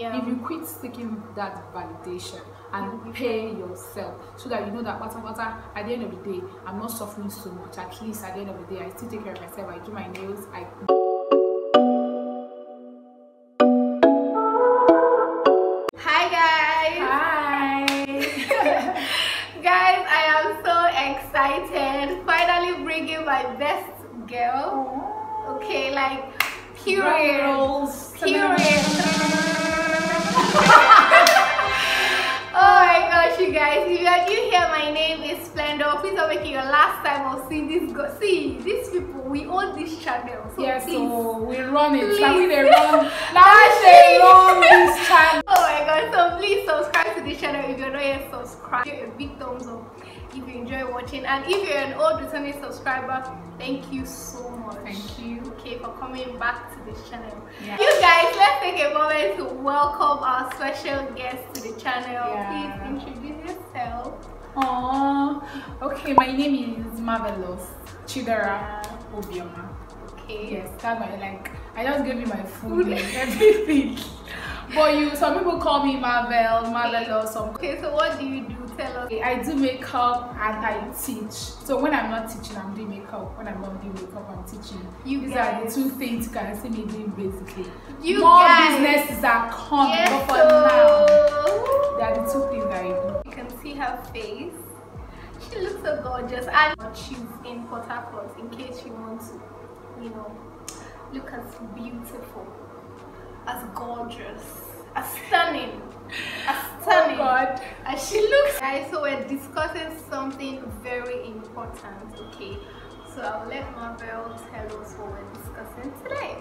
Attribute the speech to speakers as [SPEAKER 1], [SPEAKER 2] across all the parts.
[SPEAKER 1] Yeah.
[SPEAKER 2] If you quit seeking that validation and pay yourself, so that you know that at the end of the day, I'm not suffering so much. At least at the end of the day, I still take care of myself. I do my nails.
[SPEAKER 1] Hi guys.
[SPEAKER 2] Hi.
[SPEAKER 1] Guys, I am so excited. Finally bringing my best girl. Okay, like period. Oh my gosh, you guys, if you are new here, my name is Splendor. Please don't make it your last time of seeing this. See, these people, we own this channel. So
[SPEAKER 2] yes,
[SPEAKER 1] please,
[SPEAKER 2] so we run it. Now
[SPEAKER 1] please.
[SPEAKER 2] they run. Now they run this channel.
[SPEAKER 1] Oh my god, so please subscribe to this channel if you're not yet subscribed. Give a big thumbs up if you enjoy watching, and if you're an old returning subscriber, thank you so much.
[SPEAKER 2] Thank you.
[SPEAKER 1] Okay, for coming back to this channel.
[SPEAKER 2] Yeah.
[SPEAKER 1] You guys, let's take a moment to welcome our special guest to the channel.
[SPEAKER 2] Yeah.
[SPEAKER 1] Please introduce yourself.
[SPEAKER 2] Okay, my name is Marvelous Chidera Obioma.
[SPEAKER 1] Okay.
[SPEAKER 2] Yes, that's my I just gave you my full name, everything. But some people call me Marvelous.
[SPEAKER 1] Okay, so what do you do? Tell us.
[SPEAKER 2] I do makeup and I teach. So when I'm not teaching, I'm doing makeup. When I'm not doing makeup, I'm teaching. These are the two things you can see me doing basically. More businesses are coming, but for now, they are the two things I do.
[SPEAKER 1] You can see her face. She looks so gorgeous, and she's in Port Harcourt. In case you want to, look as beautiful, as gorgeous, as stunning.
[SPEAKER 2] Oh God.
[SPEAKER 1] As she looks. Guys, so we're discussing something very important. Okay, so I'll let Marvel tell us what we're discussing today.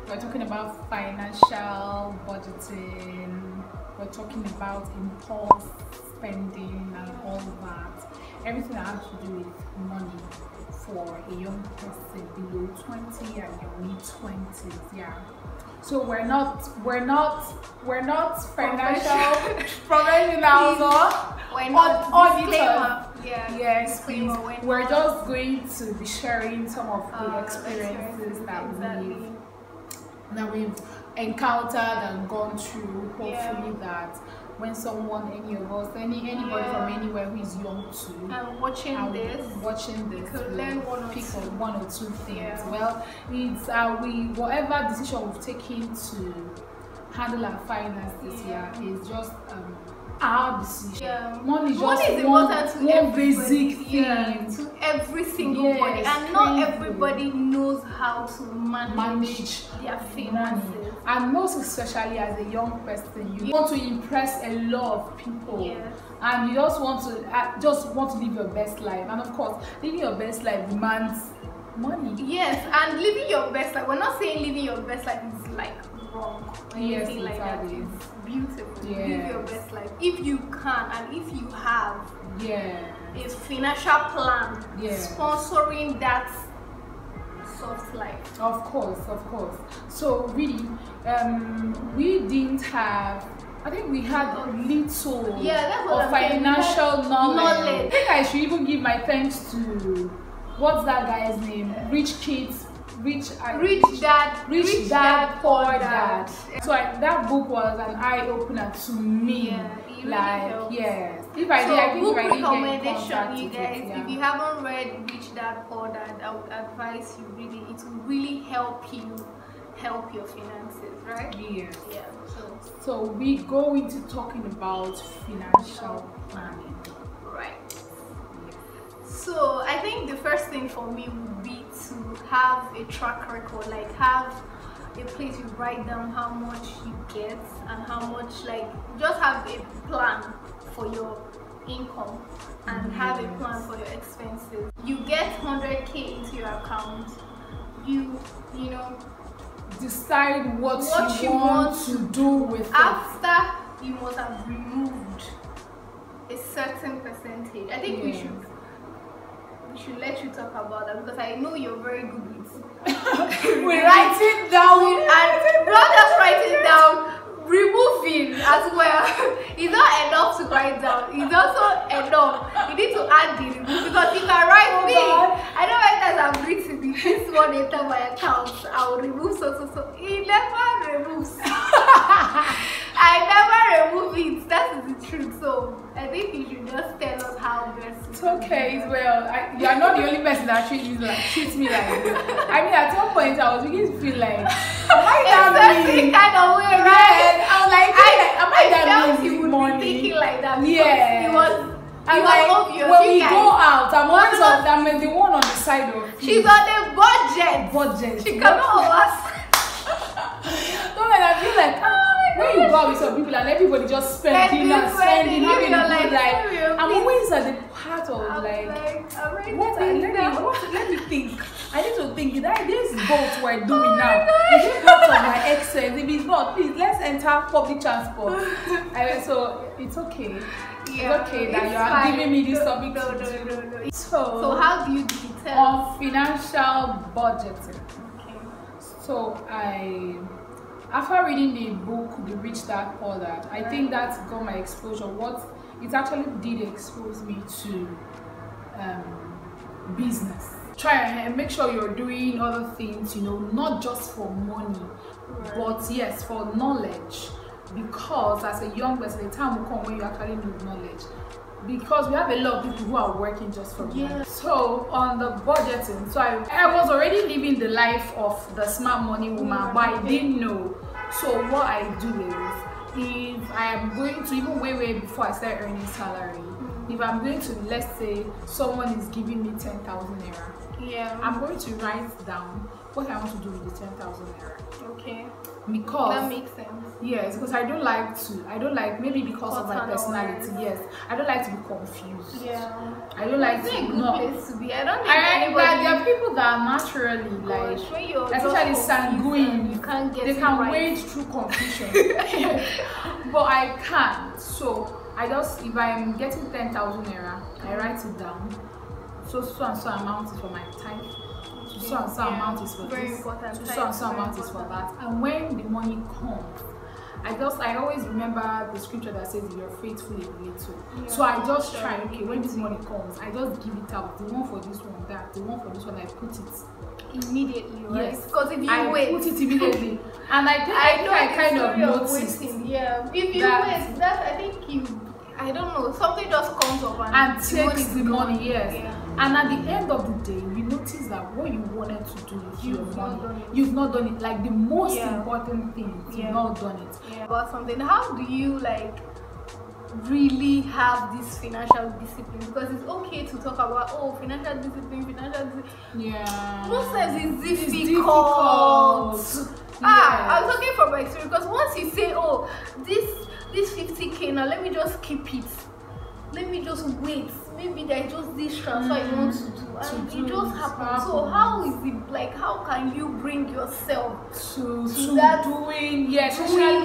[SPEAKER 2] We're talking about financial budgeting. We're talking about impulse spending and all that. Everything that has to do with money for a young person below 20 and your mid-20s. Yeah. So we're not financial professionals.
[SPEAKER 1] We're not
[SPEAKER 2] auditors.
[SPEAKER 1] Yeah.
[SPEAKER 2] Yes, please. We're just going to be sharing some of the experiences that we've encountered and gone through. Hopefully that when someone, any of us, anybody from anywhere who is young too,
[SPEAKER 1] and watching this,
[SPEAKER 2] could
[SPEAKER 1] learn
[SPEAKER 2] one or two things.
[SPEAKER 1] Yeah.
[SPEAKER 2] Well, it's whatever decision we've taken to handle our finances here is just our decision.
[SPEAKER 1] Yeah.
[SPEAKER 2] Money is
[SPEAKER 1] important to
[SPEAKER 2] one basic thing.
[SPEAKER 1] To every single body, and not everybody knows how to manage their finances.
[SPEAKER 2] Money. And most especially as a young person, you want to impress a lot of people, and you just want to live your best life. And of course, living your best life demands money.
[SPEAKER 1] Yes, and living your best life. We're not saying living your best life is wrong.
[SPEAKER 2] Yes,
[SPEAKER 1] like that. It's beautiful.
[SPEAKER 2] Yes.
[SPEAKER 1] Live your best life if you can, and if you have a financial plan sponsoring that soft life.
[SPEAKER 2] Of course. So really, we didn't have. I think we had a little of financial knowledge. I think I should even give my thanks to what's that guy's name? Rich Dad, Poor Dad. So that book was an eye opener to me.
[SPEAKER 1] Yes.
[SPEAKER 2] If I did,
[SPEAKER 1] book
[SPEAKER 2] I didn't
[SPEAKER 1] recommendation, you guys. If you haven't read Rich Dad Poor Dad, I would advise you read it. It will really help your finances, right?
[SPEAKER 2] Yes.
[SPEAKER 1] Yeah.
[SPEAKER 2] So we go into talking about financial planning.
[SPEAKER 1] Right. So I think the first thing for me would be to have a track record, have a place you write down how much you get and how much, just have a plan for your income and have a plan for your expenses. You get 100K into your account, you
[SPEAKER 2] decide what you want to do with it.
[SPEAKER 1] After you must have removed a certain percentage. I think we should let you talk about that, because I know you're very good with
[SPEAKER 2] we write it down
[SPEAKER 1] and not just write it down, removing as well. It's not enough to write down, it's also enough. You need to add the remove, because you can write I know many times I've written this one enter my account, I will remove so it never removes.
[SPEAKER 2] you are not the only person that treats me like this. I mean, at some point I was beginning to feel like, am I that mean?
[SPEAKER 1] Kind of way, right?
[SPEAKER 2] I was like, am I that mean with money?
[SPEAKER 1] Thinking like that.
[SPEAKER 2] Yeah.
[SPEAKER 1] It was
[SPEAKER 2] like,
[SPEAKER 1] obvious.
[SPEAKER 2] When we go out, I'm always of them, the one on the side of you.
[SPEAKER 1] She's on a budget.
[SPEAKER 2] She
[SPEAKER 1] cannot us.
[SPEAKER 2] No, like I feel like when you go out with some people and everybody just spending, having a good life, I'm always at the part of let me think. I need to think, this boat we're doing now, is it part of my expense? If it's not, please, let's enter public transport. So it's okay.
[SPEAKER 1] Yeah,
[SPEAKER 2] it's okay that you are giving me this topic.
[SPEAKER 1] No.
[SPEAKER 2] So
[SPEAKER 1] how do you determine?
[SPEAKER 2] On financial budgeting.
[SPEAKER 1] Okay.
[SPEAKER 2] So after reading the book, The Rich Dad Poor Dad, I think that got my exposure. What it actually did expose me to business. Try and make sure you're doing other things, not just for money, but yes, for knowledge. Because as a young person, the time will come when you actually need knowledge. Because we have a lot of people who are working just for money. So on the budgeting, so I was already living the life of the smart money woman, but I didn't know. So what I do is, if I am going to, even way before I start earning salary, if I'm going to, let's say someone is giving me 10,000 naira, I'm going to write down what I want to do with the 10,000 naira.
[SPEAKER 1] Okay.
[SPEAKER 2] Because
[SPEAKER 1] that makes sense.
[SPEAKER 2] Yes, because I don't like maybe because of my personality. Yes, I don't like to be confused.
[SPEAKER 1] Yeah,
[SPEAKER 2] I don't like
[SPEAKER 1] to.
[SPEAKER 2] It's
[SPEAKER 1] a good place to be. I don't think
[SPEAKER 2] anybody. There are people that are naturally especially sanguine.
[SPEAKER 1] You can't get.
[SPEAKER 2] They can wade through confusion. But I can't. So I just, if I'm getting 10,000 naira, I write it down. So and so amount is for my tithe. So and so amount is for this. So and so amount is for that. And when the money comes, I always remember the scripture that says you're faithful in little. So I just try, okay, when this money comes, I just give it out. The one for this one, that, the one for this one, I put it
[SPEAKER 1] immediately, right?
[SPEAKER 2] Yes,
[SPEAKER 1] because if you
[SPEAKER 2] I put it immediately. And I kind of noticed.
[SPEAKER 1] Yeah, if you wait, that I think I don't know, something just comes up
[SPEAKER 2] and takes the money, yes.
[SPEAKER 1] Yeah.
[SPEAKER 2] And at the end of the day, you notice that what you wanted to do with your money, you've not done it. Like the most important thing, you've not done it.
[SPEAKER 1] Yeah. About something, how do you really have this financial discipline? Because it's okay to talk about financial discipline.
[SPEAKER 2] Yeah.
[SPEAKER 1] Most times it's difficult.
[SPEAKER 2] Yes.
[SPEAKER 1] I'm talking from my experience, because once you say, this 50k now, let me just keep it. Let me just wait. Maybe there's just this transfer you want to do, and it just happens. So how is it how can you bring yourself to that doing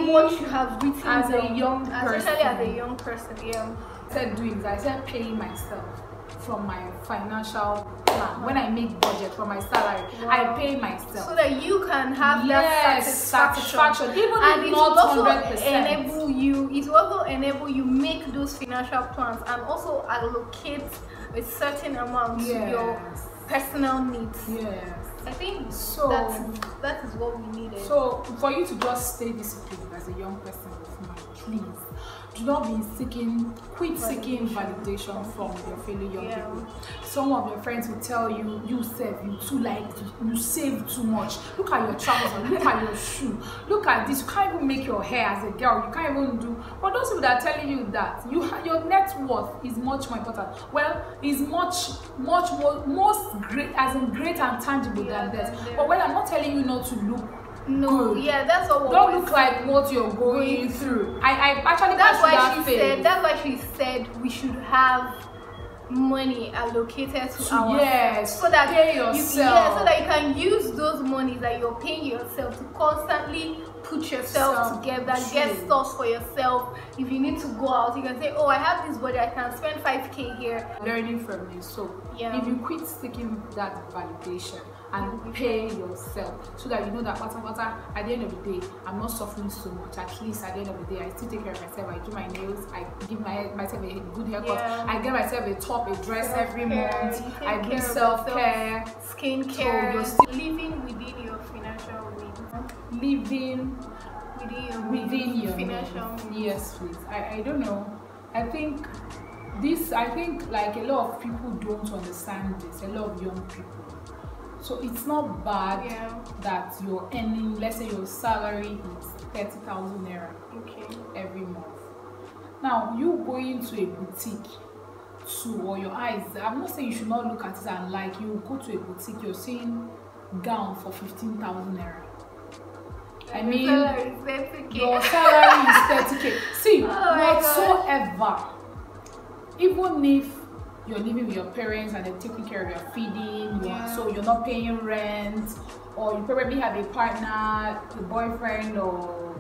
[SPEAKER 1] what you have written
[SPEAKER 2] as a young person?
[SPEAKER 1] Especially as a young person,
[SPEAKER 2] I said paying myself from my financial plan. When I make budget from my salary, I pay myself
[SPEAKER 1] so that you can have that satisfaction.
[SPEAKER 2] Even
[SPEAKER 1] and
[SPEAKER 2] if
[SPEAKER 1] it
[SPEAKER 2] not
[SPEAKER 1] will also
[SPEAKER 2] 100%.
[SPEAKER 1] It will also enable you make those financial plans and also allocate a certain amount to your personal needs.
[SPEAKER 2] Yes.
[SPEAKER 1] I think
[SPEAKER 2] so.
[SPEAKER 1] That is what we needed.
[SPEAKER 2] So for you to just stay disciplined as a young person with me, please do not quit seeking validation from your fellow young people. Some of your friends will tell you, you save too much. Look at your trousers, look at your shoe, look at this. You can't even make your hair as a girl. You can't even do. But those people that are telling you that your net worth is much more important. Well, is much more great, as in great and tangible than that. But when I'm not telling you not to look.
[SPEAKER 1] No,
[SPEAKER 2] good.
[SPEAKER 1] That's what.
[SPEAKER 2] Don't look like what you're going through. I actually
[SPEAKER 1] that's why she said we should have money allocated to ourselves, so that
[SPEAKER 2] pay yourself.
[SPEAKER 1] so that you can use those monies that you're paying yourself to constantly put yourself together, get stuff for yourself. If you need to go out, you can say, I have this budget, I can spend 5k here.
[SPEAKER 2] Learning from you. So if you quit seeking that validation and pay yourself, so that you know that at the end of the day, I'm not suffering so much. At least at the end of the day, I still take care of myself. I do my nails, I give myself a good haircut, I get myself a top, a dress every month, I do self-care,
[SPEAKER 1] skincare, so living within your financial means.
[SPEAKER 2] Living within your
[SPEAKER 1] financial means.
[SPEAKER 2] Yes, please. I don't know. I think this, I think, like, a lot of people don't understand this, a lot of young people. So it's not bad that you're earning, let's say your salary is 30,000 naira every month. Now, you go into a boutique or your eyes, I'm not saying you should not look at it and like, you go to a boutique, you're seeing gown for 15,000 naira. I mean, your salary is 30K. See, whatsoever, even if you're living with your parents and they're taking care of your feeding, so you're not paying rent, or you probably have a partner, a boyfriend, or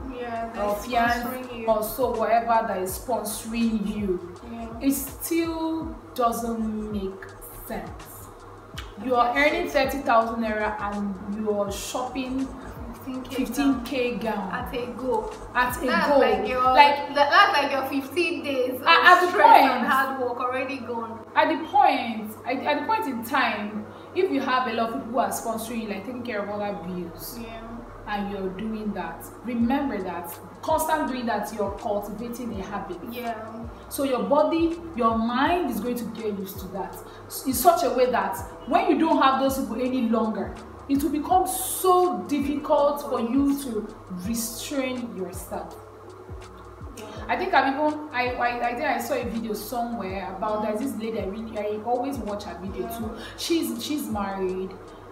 [SPEAKER 2] fiance, or so whatever that is sponsoring you, it still doesn't make sense. You are earning 30,000 naira and you are shopping 15K gown
[SPEAKER 1] at a go.
[SPEAKER 2] That's
[SPEAKER 1] like your 15 days of stress and hard work already gone.
[SPEAKER 2] At the point in time, if you have a lot of people who are sponsoring you, like taking care of other bills, and you're doing that, remember that constant doing that, you're cultivating a habit. So your body, your mind is going to get used to that in such a way that when you don't have those people any longer, it will become so difficult for you to restrain yourself. I think I think I saw a video somewhere about, there's this lady, I always watch her video too. She's married,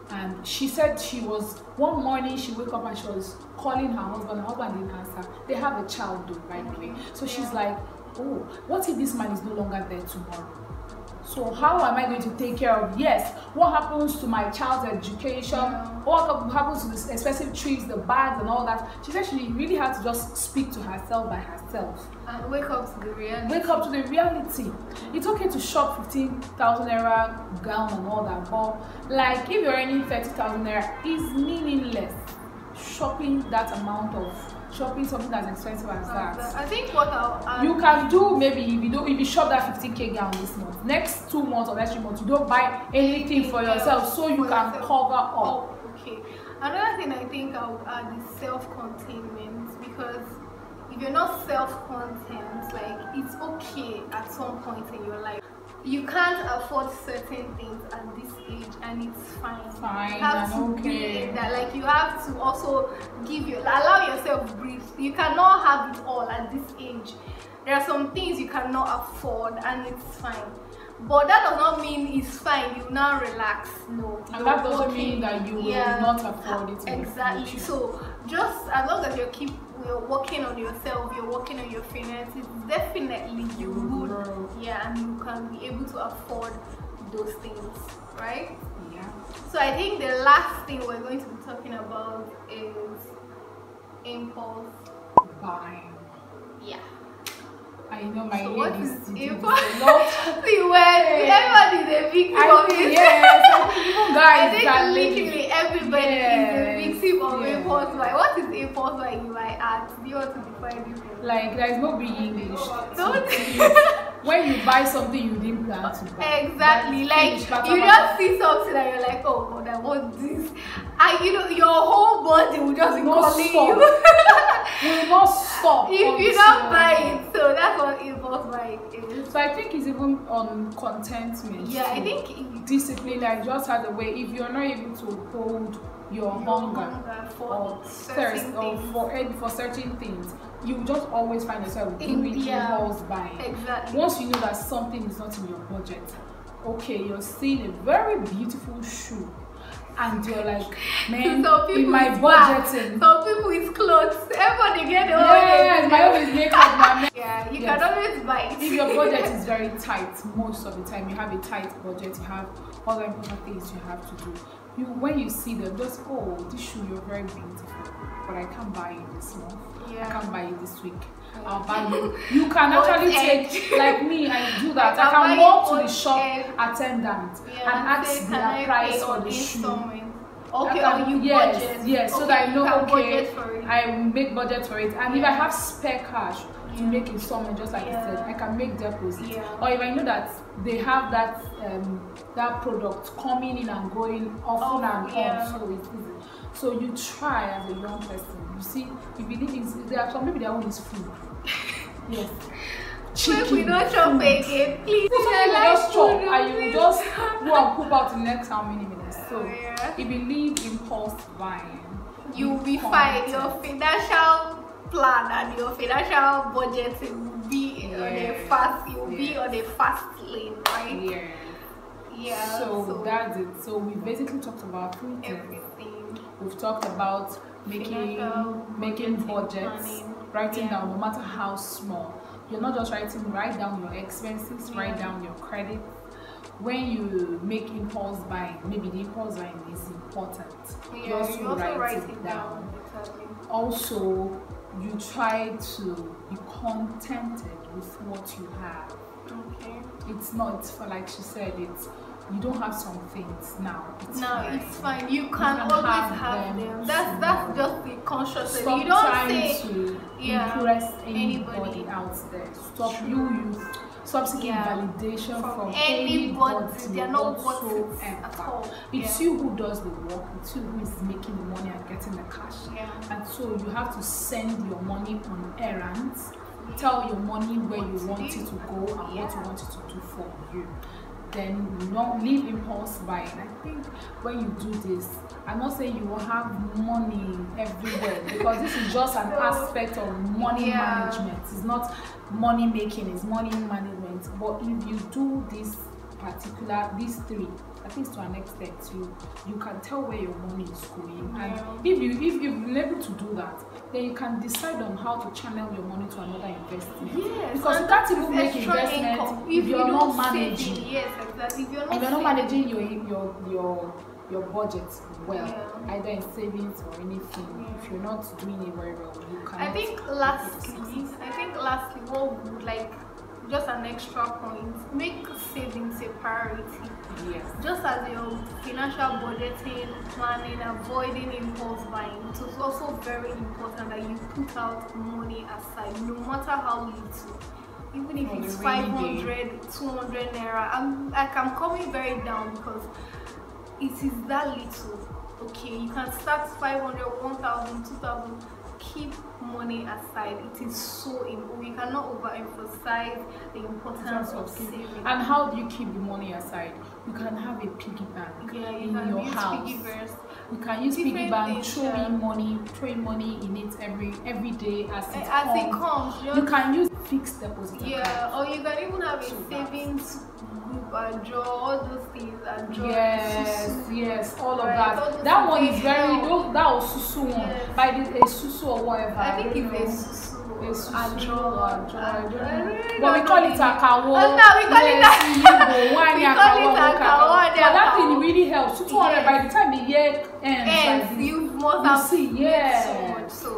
[SPEAKER 2] and she said she was, one morning she woke up and she was calling her husband didn't answer. They have a child though, by the way. So she's like, oh, what if this man is no longer there tomorrow? So how am I going to take care of, what happens to my child's education, what happens to the expensive trips, the bags and all that. She said she really had to just speak to herself by herself.
[SPEAKER 1] And wake up to the reality.
[SPEAKER 2] Wake up to the reality. It's okay to shop 15,000 naira gown and all that, but like if you're earning 30,000 naira, it's meaningless shopping that amount of something as expensive as that.
[SPEAKER 1] I think what
[SPEAKER 2] you can do, maybe if you shop that 15K gown this month, next 2 months or next 3 months, you don't buy anything for yourself, so you can cover up.
[SPEAKER 1] Okay. Another thing I think I would add is self-containment, because if you're not self-contained, like, it's okay at some point in your life. You can't afford certain things at this age, and it's fine. You have to be that, like, you have to also allow yourself breathe. You cannot have it all at this age. There are some things you cannot afford, and it's fine. But that does not mean it's fine. You now relax. No.
[SPEAKER 2] And that doesn't mean that you will not afford it.
[SPEAKER 1] Exactly. So just as long as you're working on yourself, you're working on your finances, definitely you would, and you can be able to afford those things, right? So I think the last thing we're going to be talking about is impulse buying.
[SPEAKER 2] I know my ladies
[SPEAKER 1] impulse. See, everybody is a victim of it.
[SPEAKER 2] Even guys,
[SPEAKER 1] I think literally everybody is a victim of impulse buying. What is impulse buying, you might ask? Do you want to define it?
[SPEAKER 2] Like, there is no big English. When you buy something you didn't plan to buy.
[SPEAKER 1] Exactly. Like, you just see something and you're like, oh God, I want this. And your whole body will just be calling you.
[SPEAKER 2] You will not stop
[SPEAKER 1] if you don't buy it. So that's what impulse buying is.
[SPEAKER 2] So I think it's even on contentment.
[SPEAKER 1] I think
[SPEAKER 2] discipline, like, just has a way. If you're not able to hold your hunger or thirst or for certain things, you just always find yourself doing impulse buying.
[SPEAKER 1] Exactly.
[SPEAKER 2] Once you know that something is not in your budget, okay, you're seeing a very beautiful shoe, and you're like, man, in my budgeting.
[SPEAKER 1] Some people it's clothes. Everybody get their own.
[SPEAKER 2] Yes, my own is makeup.
[SPEAKER 1] You can always buy it.
[SPEAKER 2] If your budget is very tight, most of the time you have a tight budget, you have other important things you have to do. When you see them, just, oh, this shoe, you're very beautiful, but I can't buy it this month. I can't buy it this week. I'll buy you. You can actually take, like me, I do that. I can walk to the shop attendant and ask their price for the shoe.
[SPEAKER 1] Okay, or you budget.
[SPEAKER 2] Yes, so that I know, okay, I make budget for it. And if I have spare cash to make installment, just like you said, I can make deposit. Or if I know that they have that that product coming in and going often and on, so it's easy. So you try as a young person. You see, if you need, there are some people that own is food. chicken.
[SPEAKER 1] We don't chop again, please.
[SPEAKER 2] You just chop and you just go and poop out in the next how many minutes. So if you leave impulse buying,
[SPEAKER 1] you'll be fine. Your financial plan and your financial budget will be on a fast. You'll be on a fast lane, right? Yeah.
[SPEAKER 2] So that's it. So we basically talked about 3 things.
[SPEAKER 1] Everything.
[SPEAKER 2] We've talked about making budgets, writing down, no matter how small. You're not just write down your expenses, write down your credit. When you make impulse buying, maybe the impulse buying is important. You also write it down. Also, you try to be contented with what you have.
[SPEAKER 1] Okay.
[SPEAKER 2] It's for, like she said, you don't have some things now.
[SPEAKER 1] It's fine. You can always have them. That's just the conscious.
[SPEAKER 2] Stop
[SPEAKER 1] you don't
[SPEAKER 2] trying to impress anybody out there. Stop seeking validation from anybody.
[SPEAKER 1] They're not worth it at all.
[SPEAKER 2] It's you who does the work. It's you who is making the money and getting the cash. And so you have to send your money on errands. Tell your money where you want it to go and what you want it to do for you. Then you don't leave impulse buying. I think when you do this, I'm not saying you will have money everywhere, because this is just an aspect of money management. It's not money making, it's money management. But if you do these 3, at least to an extent, you can tell where your money is going. And if you've been able to do that, then you can decide on how to channel your money to another investment. Because you can't even make investment if you're not managing.
[SPEAKER 1] If you're
[SPEAKER 2] not managing your budget well, either in savings or anything. If you're not doing it very well, you cannot.
[SPEAKER 1] I think lastly, what would just an extra point, make savings a priority. Just as your financial budgeting, planning, avoiding impulse buying, it's also very important that you put out money aside, no matter how little. Even if it's 500, 200 naira, I'm coming very down, because it is that little. Okay, you can start 500, 1,000, 2,000. Keep money aside. It is so important. We cannot overemphasize the importance of saving.
[SPEAKER 2] And how do you keep the money aside? You can have a piggy bank in your house. You can use piggy bank, throwing money in it every day as it comes. You can use fixed deposit account.
[SPEAKER 1] Or you can even have a savings group and draw all those things and draw.
[SPEAKER 2] Yes, all of that. That one is very that was susu one. By the susu or whatever.
[SPEAKER 1] I think it's a susu.
[SPEAKER 2] But we call it akawo.
[SPEAKER 1] We call it
[SPEAKER 2] akawo. But that thing really helps. 200 by the time the year ends,
[SPEAKER 1] you must have seen so much. So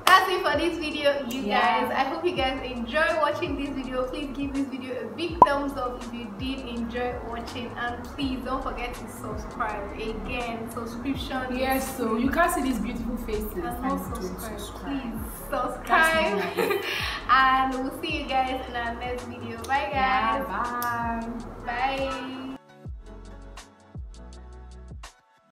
[SPEAKER 1] that's it for this video, you guys. I hope you guys enjoy watching this video. Please give this video a big thumbs up if you did enjoy watching, and please don't forget to subscribe. Again, subscription.
[SPEAKER 2] Yes, so you can see these beautiful faces.
[SPEAKER 1] And subscribe. Please subscribe. And we'll see you guys in our next video. Bye guys.
[SPEAKER 2] Bye.
[SPEAKER 1] Bye.